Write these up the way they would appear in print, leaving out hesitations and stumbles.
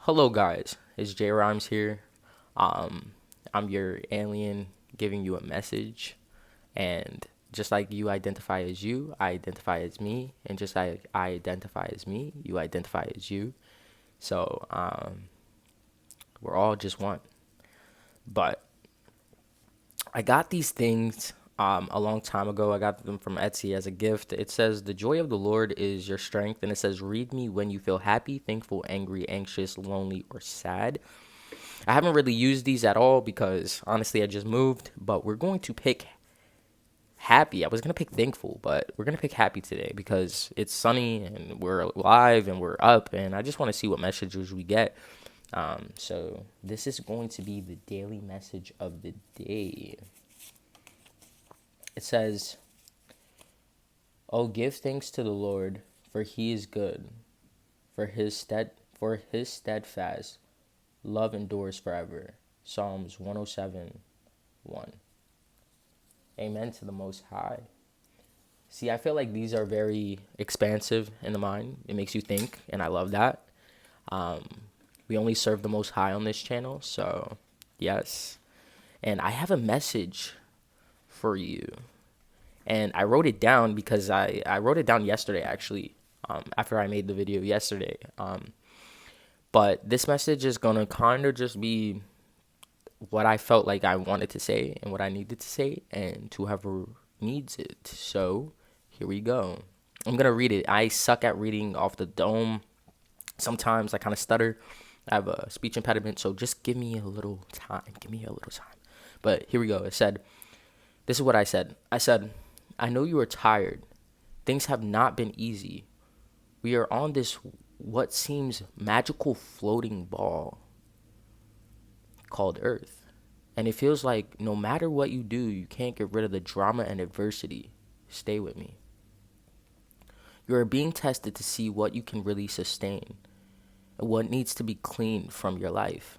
Hello, guys. It's J Rhymes here. Um, I'm your alien giving you a message, and just like you identify as you, I identify as me, and just like I identify as me, you identify as you. So, we're all just one. But I got these things a long time ago. I got them from Etsy as a gift. It says, "The joy of the Lord is your strength," and it says, "Read me when you feel happy, thankful, angry, anxious, lonely, or sad." I haven't really used these at all because honestly I just moved, but we're going to pick happy. I was going to pick thankful, but we're going to pick happy today because it's sunny and we're alive and we're up, and I just want to see what messages we get. So this is going to be the daily message of the day. It says, "Oh, give thanks to the Lord, for he is good, for his steadfast love endures forever." Psalms 107, 1. Amen to the Most High. See, I feel like these are very expansive in the mind. It makes you think, and I love that. Um, we only serve the Most High on this channel, so yes. And I have a message for you. And I wrote it down because I wrote it down yesterday, actually, after I made the video yesterday. But this message is going to kind of just be what I felt like I wanted to say and what I needed to say, and to whoever needs it. So here we go. I'm gonna read it. I suck at reading off the dome. Sometimes I kind of stutter. I have a speech impediment, so just give me a little time. Give me a little time. But here we go. It said, this is what I said. I said, "I know you are tired. Things have not been easy. We are on this what seems magical floating ball called Earth. And it feels like no matter what you do, you can't get rid of the drama and adversity. Stay with me. You are being tested to see what you can really sustain and what needs to be cleaned from your life.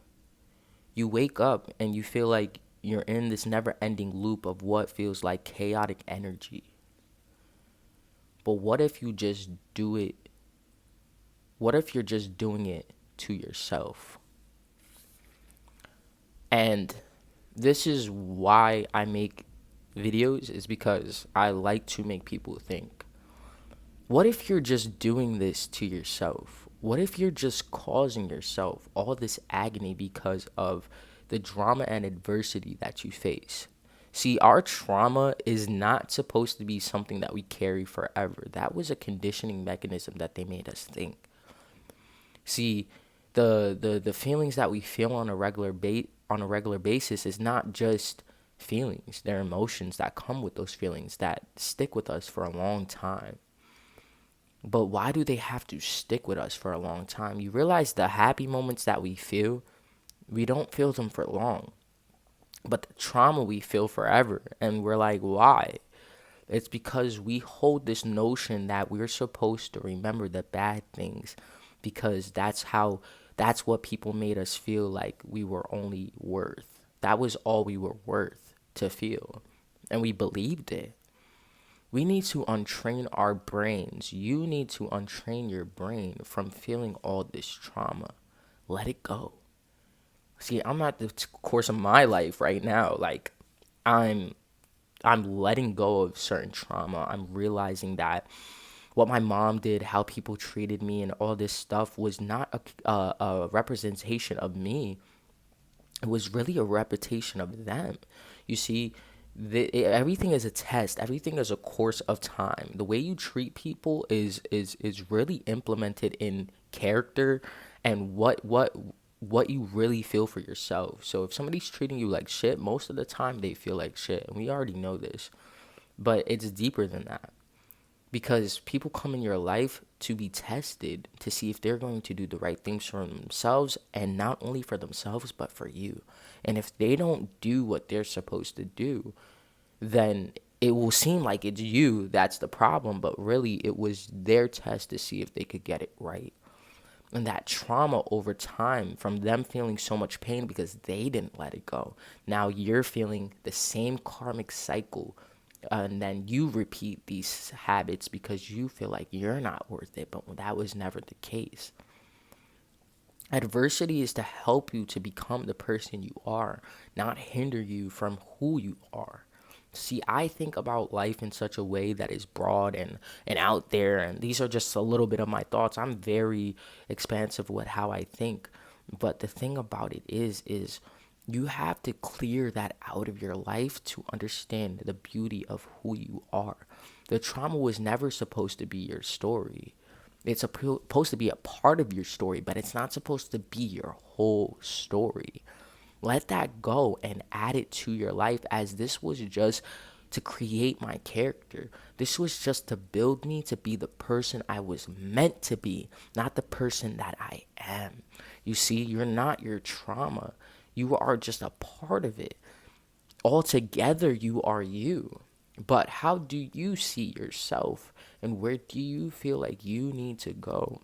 You wake up and you feel like you're in this never ending loop of what feels like chaotic energy. But what if you just do it? What if you're just doing it to yourself?" And this is why I make videos, is because I like to make people think. What if you're just doing this to yourself? What if you're just causing yourself all this agony because of the drama and adversity that you face? See, our trauma is not supposed to be something that we carry forever. That was a conditioning mechanism that they made us think. See, the feelings that we feel on a regular basis is not just feelings. They're emotions that come with those feelings that stick with us for a long time. But why do they have to stick with us for a long time? You realize the happy moments that we feel, we don't feel them for long. But the trauma we feel forever. And we're like, why? It's because we hold this notion that we're supposed to remember the bad things because that's what people made us feel like we were only worth. That was all we were worth to feel. And we believed it. We need to untrain our brains. You need to untrain your brain from feeling all this trauma. Let it go. See, I'm at the course of my life right now. Like, I'm I'm letting go of certain trauma. I'm realizing that what my mom did, how people treated me, and all this stuff was not a representation of me. It was really a repetition of them. You see, everything is a test. Everything is a course of time. The way you treat people is really implemented in character and what you really feel for yourself. So if somebody's treating you like shit, most of the time they feel like shit, and we already know this. But it's deeper than that, because people come in your life to be tested to see if they're going to do the right things for themselves, and not only for themselves but for you. And if they don't do what they're supposed to do, then it will seem like it's you that's the problem, but really it was their test to see if they could get it right. And that trauma over time, from them feeling so much pain because they didn't let it go, now you're feeling the same karmic cycle, and then you repeat these habits because you feel like you're not worth it, but that was never the case. Adversity is to help you to become the person you are, not hinder you from who you are. See, I think about life in such a way that is broad and out there, and these are just a little bit of my thoughts. I'm very expansive with how I think. But the thing about it is you have to clear that out of your life to understand the beauty of who you are. The trauma was never supposed to be your story. It's supposed to be a part of your story, but it's not supposed to be your whole story. Let that go and add it to your life, as this was just to create my character. This was just to build me to be the person I was meant to be, not the person that I am. You see, you're not your trauma. You are just a part of it. Altogether, you are you. But how do you see yourself? And where do you feel like you need to go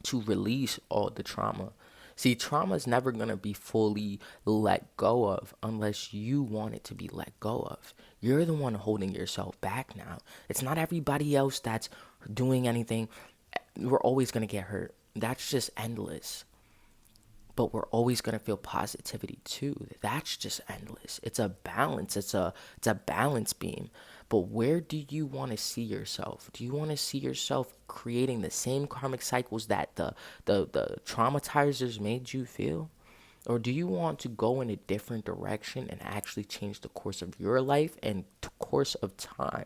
to release all the trauma? See, trauma is never going to be fully let go of unless you want it to be let go of. You're the one holding yourself back now. It's not everybody else that's doing anything. We're always going to get hurt. That's just endless. But we're always going to feel positivity too. That's just endless. It's a balance. It's a balance beam. But where do you want to see yourself? Do you want to see yourself creating the same karmic cycles that the traumatizers made you feel? Or do you want to go in a different direction and actually change the course of your life and the course of time?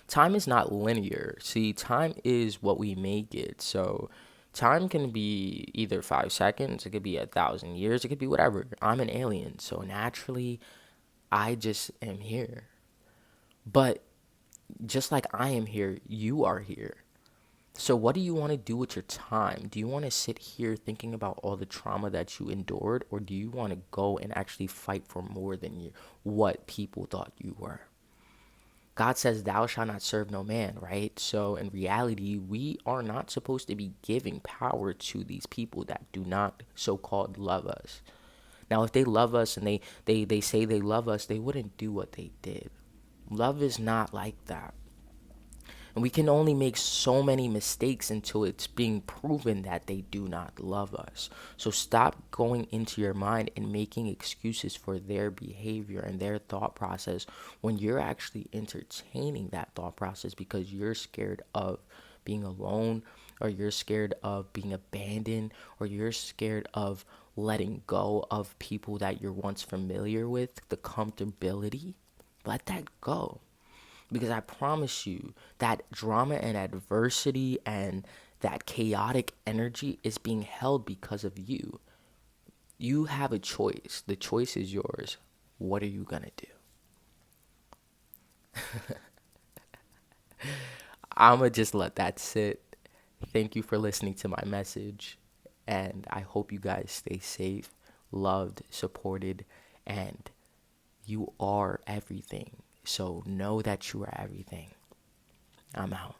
Time is not linear. See, time is what we make it. So time can be either 5 seconds, it could be 1,000 years, it could be whatever. I'm an alien, so naturally I just am here. But just like I am here, you are here. So what do you want to do with your time? Do you want to sit here thinking about all the trauma that you endured, or do you want to go and actually fight for more than what people thought you were? God says, "Thou shalt not serve no man," right? So in reality, we are not supposed to be giving power to these people that do not so called love us. Now, if they love us and they say they love us, they wouldn't do what they did. Love is not like that. And we can only make so many mistakes until it's being proven that they do not love us. So stop going into your mind and making excuses for their behavior and their thought process when you're actually entertaining that thought process because you're scared of being alone, or you're scared of being abandoned, or you're scared of letting go of people that you're once familiar with, the comfortability. Let that go. Because I promise you that drama and adversity and that chaotic energy is being held because of you. You have a choice. The choice is yours. What are you going to do? I'm going to just let that sit. Thank you for listening to my message. And I hope you guys stay safe, loved, supported, and you are everything. So know that you are everything. I'm out.